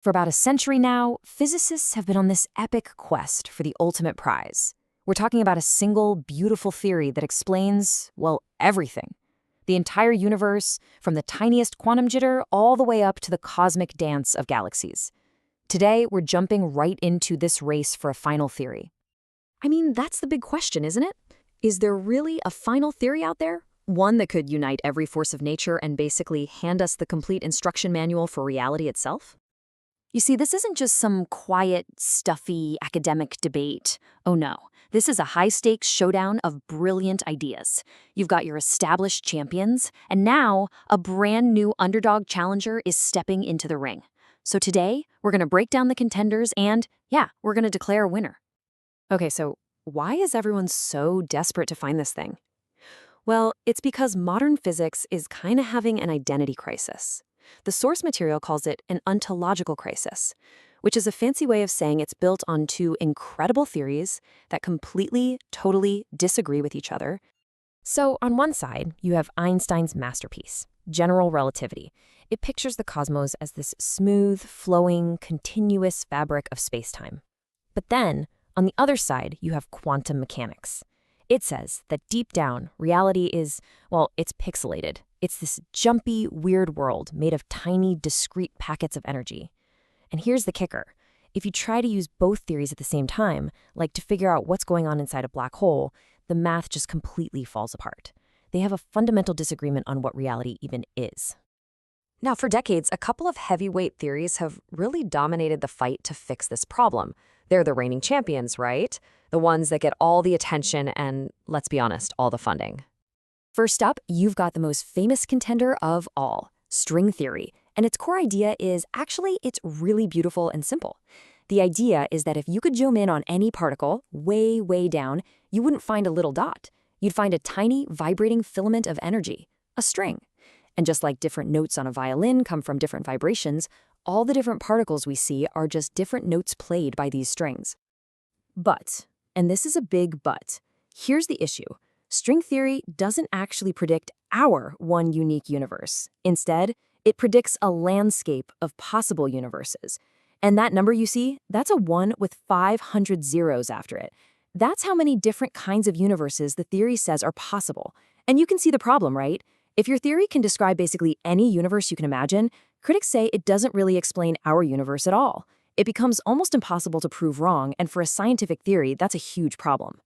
For about a century now, physicists have been on this epic quest for the ultimate prize. We're talking about a single, beautiful theory that explains, well, everything. The entire universe, from the tiniest quantum jitter all the way up to the cosmic dance of galaxies. Today, we're jumping right into this race for a final theory. I mean, that's the big question, isn't it? Is there really a final theory out there? One that could unite every force of nature and basically hand us the complete instruction manual for reality itself? You see, this isn't just some quiet, stuffy, academic debate. Oh no, this is a high-stakes showdown of brilliant ideas. You've got your established champions, and now a brand new underdog challenger is stepping into the ring. So today, we're going to break down the contenders and, yeah, we're going to declare a winner. Okay, so why is everyone so desperate to find this thing? Well, it's because modern physics is kind of having an identity crisis. The source material calls it an ontological crisis, which is a fancy way of saying it's built on two incredible theories that completely, totally disagree with each other. So on one side, you have Einstein's masterpiece, general relativity. It pictures the cosmos as this smooth, flowing, continuous fabric of space-time. But then, on the other side, you have quantum mechanics. It says that deep down, reality is, well, it's pixelated. It's this jumpy, weird world made of tiny, discrete packets of energy. And here's the kicker. If you try to use both theories at the same time, like to figure out what's going on inside a black hole, the math just completely falls apart. They have a fundamental disagreement on what reality even is. Now, for decades, a couple of heavyweight theories have really dominated the fight to fix this problem. They're the reigning champions, right? The ones that get all the attention and, let's be honest, all the funding. First up, you've got the most famous contender of all, string theory. And its core idea is it's really beautiful and simple. The idea is that if you could zoom in on any particle, way, way down, you wouldn't find a little dot. You'd find a tiny, vibrating filament of energy, a string. And just like different notes on a violin come from different vibrations, all the different particles we see are just different notes played by these strings. But, and this is a big but, here's the issue. String theory doesn't actually predict our one unique universe. Instead, it predicts a landscape of possible universes. And that number you see, that's a 1 with 500 zeros after it. That's how many different kinds of universes the theory says are possible. And you can see the problem, right? If your theory can describe basically any universe you can imagine, critics say it doesn't really explain our universe at all. It becomes almost impossible to prove wrong, and for a scientific theory, that's a huge problem.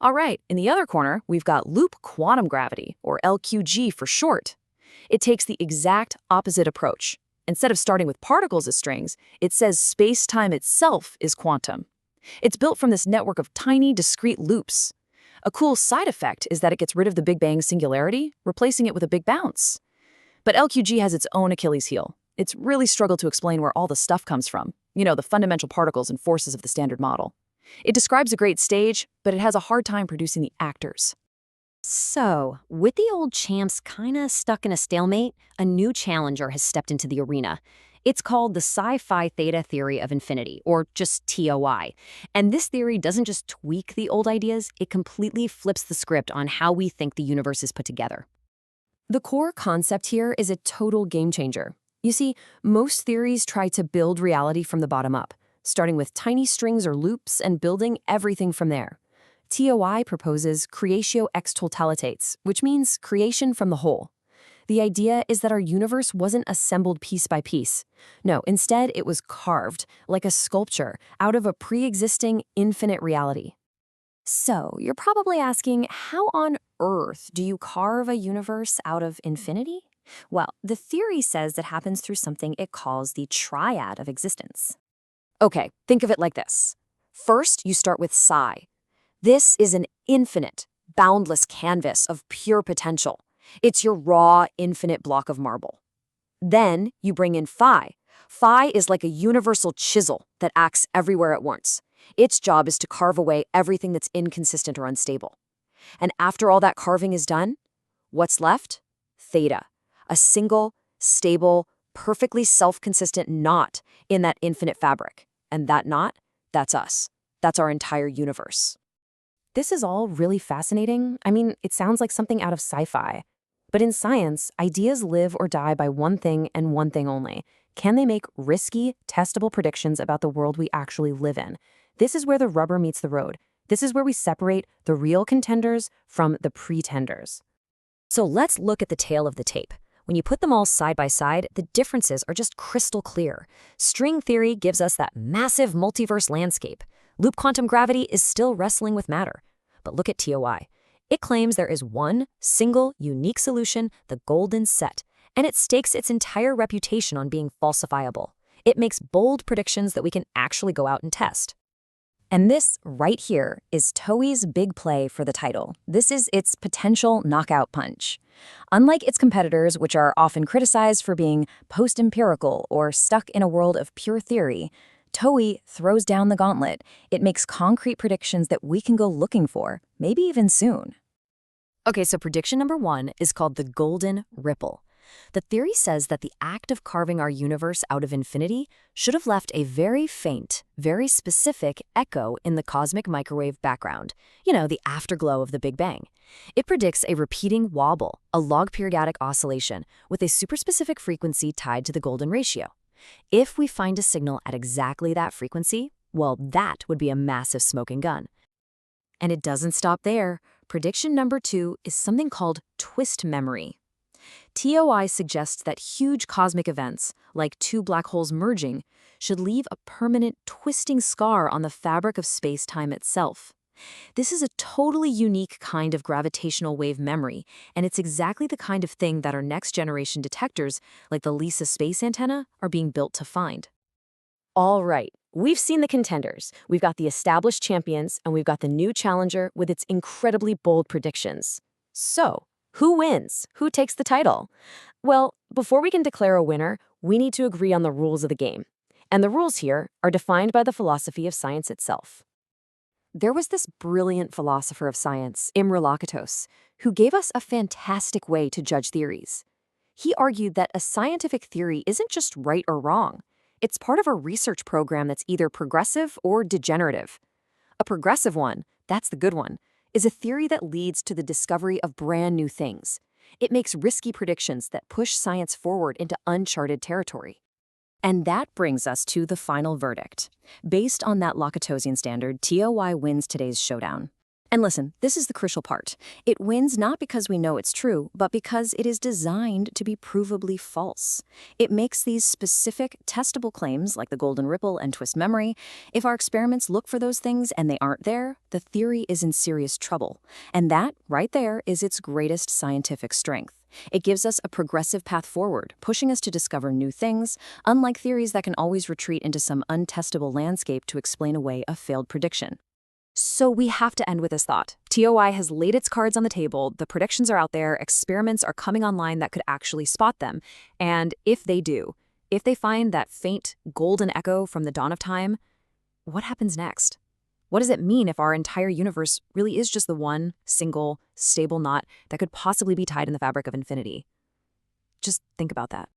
All right, in the other corner, we've got loop quantum gravity, or LQG for short. It takes the exact opposite approach. Instead of starting with particles as strings, it says space-time itself is quantum. It's built from this network of tiny, discrete loops. A cool side effect is that it gets rid of the Big Bang singularity, replacing it with a big bounce. But LQG has its own Achilles heel. It's really struggled to explain where all the stuff comes from. You know, the fundamental particles and forces of the standard model. It describes a great stage, but it has a hard time producing the actors. So, with the old champs kinda stuck in a stalemate, a new challenger has stepped into the arena. It's called the sci-fi theta theory of infinity, or just TOI. And this theory doesn't just tweak the old ideas, it completely flips the script on how we think the universe is put together. The core concept here is a total game changer. You see, most theories try to build reality from the bottom up, starting with tiny strings or loops and building everything from there. TOI proposes creatio ex totalitates, which means creation from the whole. The idea is that our universe wasn't assembled piece by piece. No, instead it was carved, like a sculpture, out of a pre-existing infinite reality. So, you're probably asking, how on earth do you carve a universe out of infinity? Well, the theory says that happens through something it calls the triad of existence. Okay, think of it like this. First, you start with psi. This is an infinite, boundless canvas of pure potential. It's your raw, infinite block of marble. Then you bring in phi. Phi is like a universal chisel that acts everywhere at once. Its job is to carve away everything that's inconsistent or unstable. And after all that carving is done, what's left? Theta, a single, stable, perfectly self-consistent knot in that infinite fabric. And that knot, that's us. That's our entire universe. This is all really fascinating. I mean, it sounds like something out of sci-fi. But in science, ideas live or die by one thing and one thing only: Can they make risky, testable predictions about the world we actually live in? This is where the rubber meets the road. This is where we separate the real contenders from the pretenders. So let's look at the tail of the tape. When you put them all side by side, the differences are just crystal clear. String theory gives us that massive multiverse landscape. Loop quantum gravity is still wrestling with matter. But look at TOI. It claims there is one single, unique solution, the golden set, and it stakes its entire reputation on being falsifiable. It makes bold predictions that we can actually go out and test. And this right here is TOI's big play for the title. This is its potential knockout punch. Unlike its competitors, which are often criticized for being post-empirical or stuck in a world of pure theory, TOI throws down the gauntlet. It makes concrete predictions that we can go looking for, maybe even soon. Okay, so prediction number 1 is called the golden ripple. The theory says that the act of carving our universe out of infinity should have left a very faint, very specific echo in the cosmic microwave background, the afterglow of the Big Bang. It predicts a repeating wobble, a log periodic oscillation, with a super-specific frequency tied to the golden ratio. If we find a signal at exactly that frequency, well, that would be a massive smoking gun. And it doesn't stop there. Prediction number 2 is something called twist memory. TOI suggests that huge cosmic events, like 2 black holes merging, should leave a permanent twisting scar on the fabric of space-time itself. This is a totally unique kind of gravitational wave memory, and it's exactly the kind of thing that our next-generation detectors, like the LISA space antenna, are being built to find. All right, we've seen the contenders, we've got the established champions, and we've got the new challenger with its incredibly bold predictions. So, who wins? Who takes the title? Well, before we can declare a winner, we need to agree on the rules of the game. And the rules here are defined by the philosophy of science itself. There was this brilliant philosopher of science, Imre Lakatos, who gave us a fantastic way to judge theories. He argued that a scientific theory isn't just right or wrong. It's part of a research program that's either progressive or degenerative. A progressive one, that's the good one, is a theory that leads to the discovery of brand new things. It makes risky predictions that push science forward into uncharted territory. And that brings us to the final verdict. Based on that Lakatosian standard, TOI wins today's showdown. And listen, this is the crucial part. It wins not because we know it's true, but because it is designed to be provably false. It makes these specific, testable claims, like the golden ripple and twist memory. If our experiments look for those things and they aren't there, the theory is in serious trouble. And that, right there, is its greatest scientific strength. It gives us a progressive path forward, pushing us to discover new things, unlike theories that can always retreat into some untestable landscape to explain away a failed prediction. So we have to end with this thought. TOI has laid its cards on the table, the predictions are out there, experiments are coming online that could actually spot them. And if they do, if they find that faint golden echo from the dawn of time, what happens next? What does it mean if our entire universe really is just the one, single, stable knot that could possibly be tied in the fabric of infinity? Just think about that.